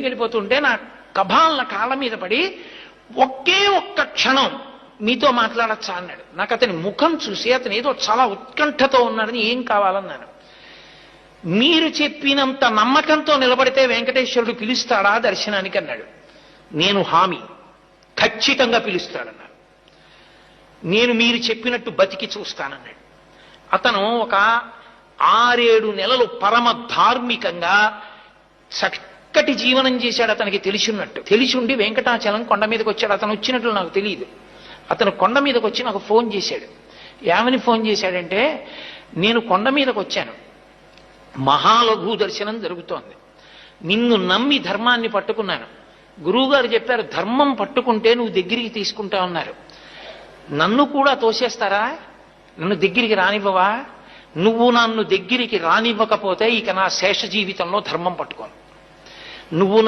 వెళ్ళిపోతుంటే నా కభాలన కాళ్ళ మీద పడి ఒకే ఒక్క క్షణం మీతో మాట్లాడచ్చా అన్నాడు. నాకు అతని ముఖం చూసి అతను ఏదో చాలా ఉత్కంఠతో ఉన్నాడని, ఏం కావాలన్నాను. మీరు చెప్పినంత నమ్మకంతో నిలబడితే వెంకటేశ్వరుడు పిలుస్తాడా దర్శనానికి అన్నాడు. నేను హామీ, ఖచ్చితంగా పిలుస్తాడన్నాడు. నేను మీరు చెప్పినట్టు బతికి చూస్తానన్నాడు. అతను ఒక 6-7 నెలలు పరమ ధార్మికంగా చక్కటి జీవనం చేశాడు. అతనికి తెలిసినట్టు తెలిసిండి వెంకటాచలం కొండ మీదకి వచ్చాడు. అతను వచ్చినట్లు నాకు తెలియదు. అతను కొండ మీదకి వచ్చి నాకు ఫోన్ చేశాడు. ఏమని ఫోన్ చేశాడంటే, నేను కొండ మీదకి వచ్చాను, మహాలఘు దర్శనం జరుగుతోంది, నిన్ను నమ్మి ధర్మాన్ని పట్టుకున్నాను. గురువుగారు చెప్పారు ధర్మం పట్టుకుంటే నువ్వు దగ్గరికి తీసుకుంటా ఉన్నారు. నన్ను కూడా తోసేస్తారా? నన్ను దగ్గరికి రానివ్వవా? నువ్వు నన్ను దగ్గరికి రానివ్వకపోతే ఇక నా శేష జీవితంలో ధర్మం పట్టుకోను. నువ్వు